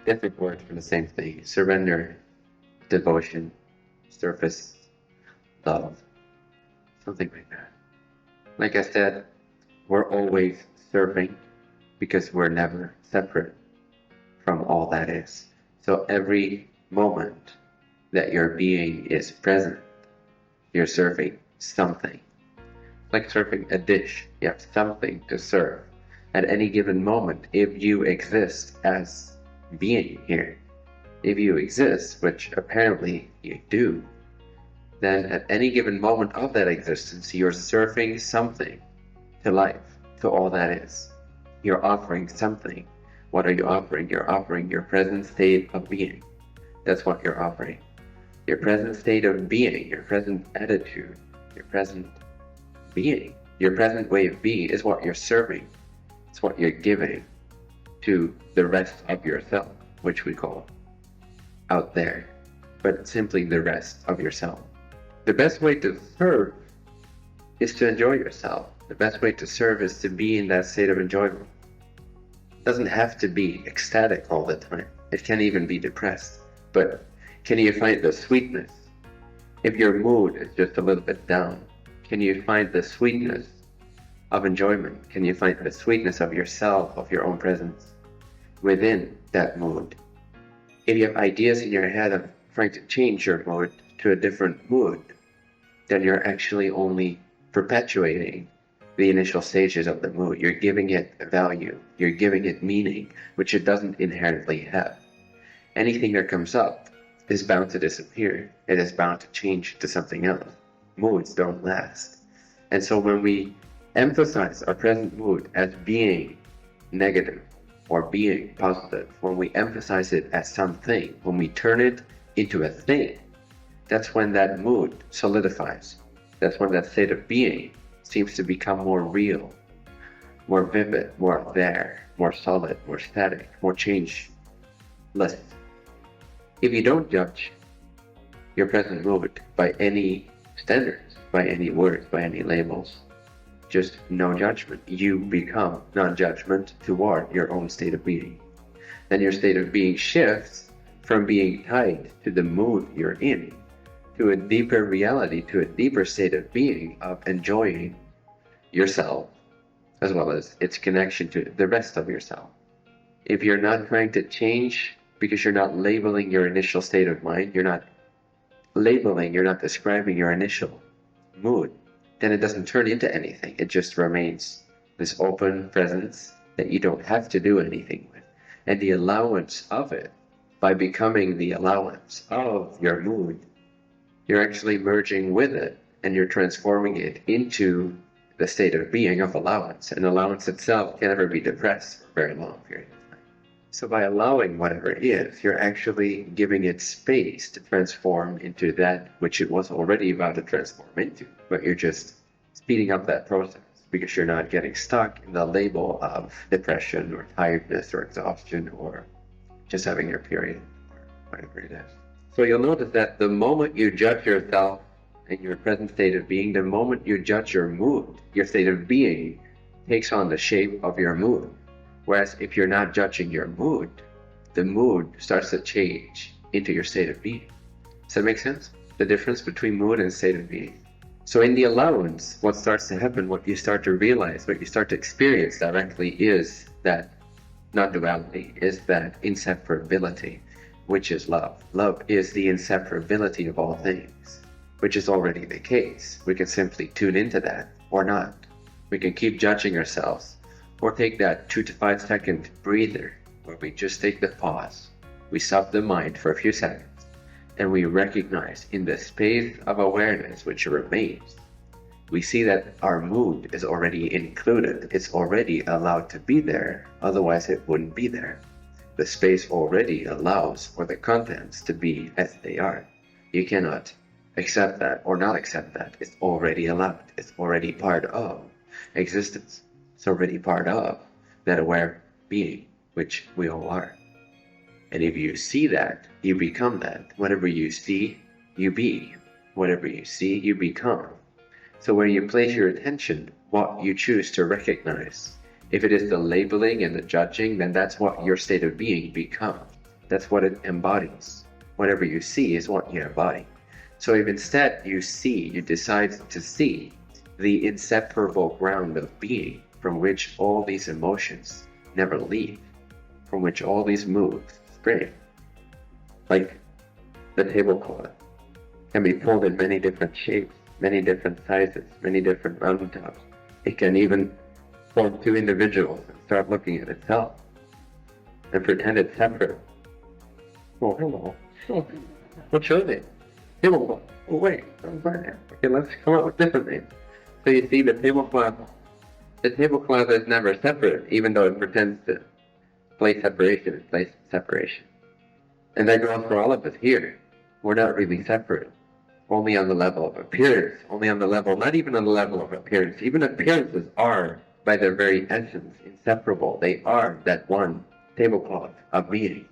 different words for the same thing. Surrender, devotion, surface, love, something like that. Like I said, we're always surfing because we're never separate from all that is. So every moment that your being is present, you're surfing something. Like surfing a dish, you have something to serve. At any given moment, if you exist as being here, if you exist, which apparently you do, then at any given moment of that existence, you're surfing something to life, to all that is. You're offering something. What are you offering? You're offering your present state of being. That's what you're offering. Your present state of being, your present attitude, your present being, your present way of being is what you're serving. It's what you're giving to the rest of yourself, which we call out there, but simply the rest of yourself. The best way to serve is to enjoy yourself. The best way to serve is to be in that state of enjoyment. It doesn't have to be ecstatic all the time. It can even be depressed. But can you find the sweetness? If your mood is just a little bit down, can you find the sweetness of enjoyment? Can you find the sweetness of yourself, of your own presence within that mood? If you have ideas in your head of trying to change your mood to a different mood, then you're actually only perpetuating the initial stages of the mood. You're giving it value, you're giving it meaning, which it doesn't inherently have. Anything that comes up is bound to disappear. It is bound to change to something else. Moods don't last. And so when we emphasize our present mood as being negative or being positive, when we emphasize it as something, when we turn it into a thing, that's when that mood solidifies. That's when that state of being seems to become more real, more vivid, more there, more solid, more static, more changeless. If you don't judge your present mood by any standards, by any words, by any labels, just no judgment, you become non-judgment toward your own state of being. Then your state of being shifts from being tied to the mood you're in to a deeper reality, to a deeper state of being, of enjoying yourself, as well as its connection to the rest of yourself. If you're not trying to change because you're not labeling your initial state of mind, you're not labeling, you're not describing your initial mood, then it doesn't turn into anything. It just remains this open presence that you don't have to do anything with. And the allowance of it, by becoming the allowance of your mood, you're actually merging with it and you're transforming it into the state of being of allowance. And allowance itself can never be depressed for a very long period of time. So by allowing whatever it is, you're actually giving it space to transform into that which it was already about to transform into. But you're just speeding up that process because you're not getting stuck in the label of depression or tiredness or exhaustion or just having your period or whatever it is. So you'll notice that the moment you judge yourself in your present state of being, the moment you judge your mood, your state of being takes on the shape of your mood. Whereas if you're not judging your mood, the mood starts to change into your state of being. Does that make sense? The difference between mood and state of being. So in the allowance, what starts to happen, what you start to realize, what you start to experience directly is that non-duality, is that inseparability, which is love. Love is the inseparability of all things, which is already the case. We can simply tune into that or not. We can keep judging ourselves or take that 2 to 5 second breather where we just take the pause. We stop the mind for a few seconds and we recognize in the space of awareness which remains, we see that our mood is already included. It's already allowed to be there, otherwise it wouldn't be there. The space already allows for the contents to be as they are. You cannot accept that or not accept that. It's already allowed. It's already part of existence. It's already part of that aware being, which we all are. And if you see that, you become that. Whatever you see, you be. Whatever you see, you become. So where you place your attention, what you choose to recognize. If it is the labeling and the judging, then that's what your state of being becomes. That's what it embodies. Whatever you see is what you embody. So if instead you decide to see the inseparable ground of being from which all these emotions never leave, from which all these moves spring, like the tablecloth can be pulled in many different shapes, many different sizes, many different roundtops. It can even form two individuals and start looking at itself and pretend it's separate. Oh, hello. Oh, what show they? Tablecloth. Oh, wait. Okay, let's come up with different names. So you see, the tablecloth is never separate, even though it pretends to play separation. It plays separation. And that goes for all of us here. We're not really separate. Only on the level of appearance. Only on the level, not even on the level of appearance. Even appearances are, by their very essence, inseparable. They are that one tablecloth of being.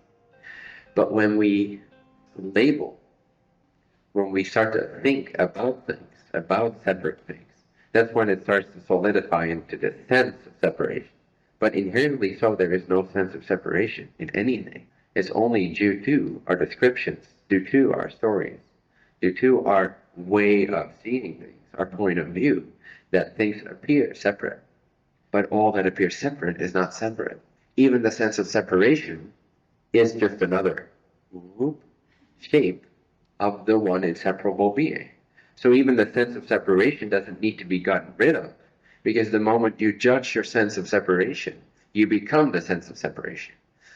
But when we label, when we start to think about things, about separate things, that's when it starts to solidify into the sense of separation. But inherently so, there is no sense of separation in anything. It's only due to our descriptions, due to our stories, due to our way of seeing things, our point of view, that things appear separate. But all that appears separate is not separate. Even the sense of separation is just another shape of the one inseparable being. So even the sense of separation doesn't need to be gotten rid of, because the moment you judge your sense of separation, you become the sense of separation.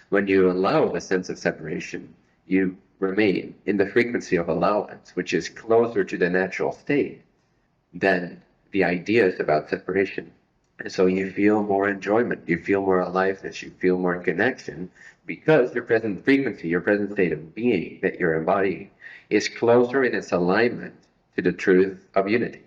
When you allow the sense of separation, you remain in the frequency of allowance, which is closer to the natural state than the ideas about separation. And so you feel more enjoyment, you feel more aliveness, you feel more connection, because your present frequency, your present state of being that you're embodying is closer in its alignment to the truth of unity.